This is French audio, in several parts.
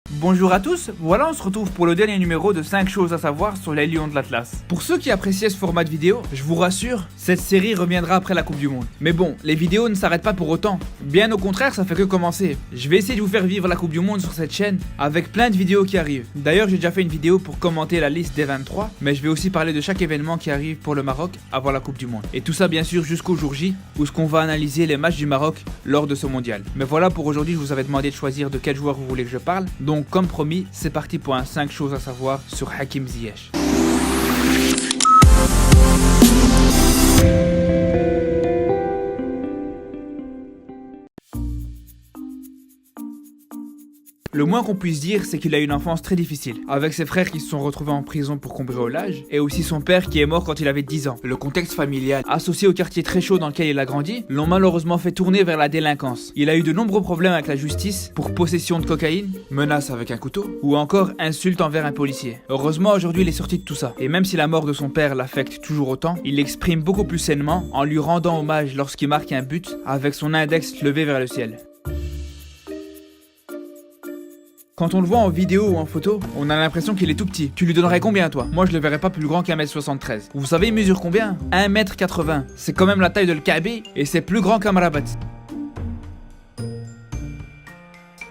Bonjour à tous, voilà on se retrouve pour le dernier numéro de 5 choses à savoir sur les Lions de l'Atlas. Pour ceux qui appréciaient ce format de vidéo, je vous rassure, cette série reviendra après la Coupe du Monde. Mais bon, les vidéos ne s'arrêtent pas pour autant, bien au contraire ça fait que commencer. Je vais essayer de vous faire vivre la Coupe du Monde sur cette chaîne, avec plein de vidéos qui arrivent. D'ailleurs j'ai déjà fait une vidéo pour commenter la liste des 23, mais je vais aussi parler de chaque événement qui arrive pour le Maroc avant la Coupe du Monde. Et tout ça bien sûr jusqu'au jour J, où ce qu'on va analyser les matchs du Maroc lors de ce mondial. Mais voilà, pour aujourd'hui je vous avais demandé de choisir de quel joueur vous voulez que je parle, donc comme promis, c'est parti pour un 5 choses à savoir sur Hakim Ziyech. Le moins qu'on puisse dire, c'est qu'il a eu une enfance très difficile, avec ses frères qui se sont retrouvés en prison pour cambriolage, et aussi son père qui est mort quand il avait 10 ans. Le contexte familial, associé au quartier très chaud dans lequel il a grandi, l'ont malheureusement fait tourner vers la délinquance. Il a eu de nombreux problèmes avec la justice, pour possession de cocaïne, menace avec un couteau, ou encore insulte envers un policier. Heureusement, aujourd'hui il est sorti de tout ça, et même si la mort de son père l'affecte toujours autant, il l'exprime beaucoup plus sainement, en lui rendant hommage lorsqu'il marque un but, avec son index levé vers le ciel. Quand on le voit en vidéo ou en photo, on a l'impression qu'il est tout petit. Tu lui donnerais combien toi? Moi je le verrais pas plus grand qu'1m73. Vous savez il mesure combien? 1m80. C'est quand même la taille de le Kaby et c'est plus grand qu'Amrabat.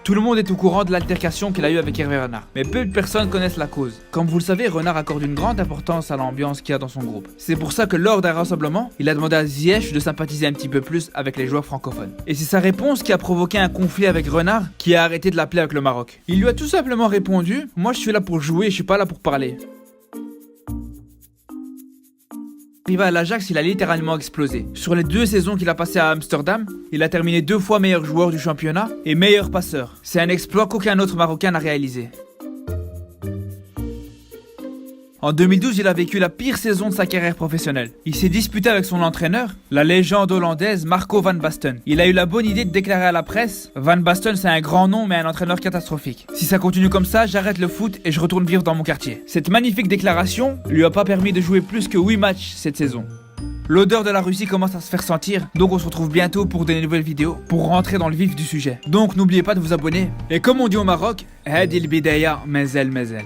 Tout le monde est au courant de l'altercation qu'il a eu avec Hervé Renard, mais peu de personnes connaissent la cause. Comme vous le savez, Renard accorde une grande importance à l'ambiance qu'il y a dans son groupe. C'est pour ça que lors d'un rassemblement, il a demandé à Ziyech de sympathiser un petit peu plus avec les joueurs francophones. Et c'est sa réponse qui a provoqué un conflit avec Renard, qui a arrêté de l'appeler avec le Maroc. Il lui a tout simplement répondu: moi je suis là pour jouer, je suis pas là pour parler. Arrivé à l'Ajax, il a littéralement explosé. Sur les 2 saisons qu'il a passées à Amsterdam, il a terminé 2 fois meilleur joueur du championnat et meilleur passeur. C'est un exploit qu'aucun autre Marocain n'a réalisé. En 2012, il a vécu la pire saison de sa carrière professionnelle. Il s'est disputé avec son entraîneur, la légende hollandaise Marco van Basten. Il a eu la bonne idée de déclarer à la presse: Van Basten c'est un grand nom mais un entraîneur catastrophique. Si ça continue comme ça, j'arrête le foot et je retourne vivre dans mon quartier. Cette magnifique déclaration lui a pas permis de jouer plus que 8 matchs cette saison. L'odeur de la Russie commence à se faire sentir, donc on se retrouve bientôt pour de nouvelles vidéos, pour rentrer dans le vif du sujet. Donc n'oubliez pas de vous abonner. Et comme on dit au Maroc, Hadi el bidaya mazel mazel.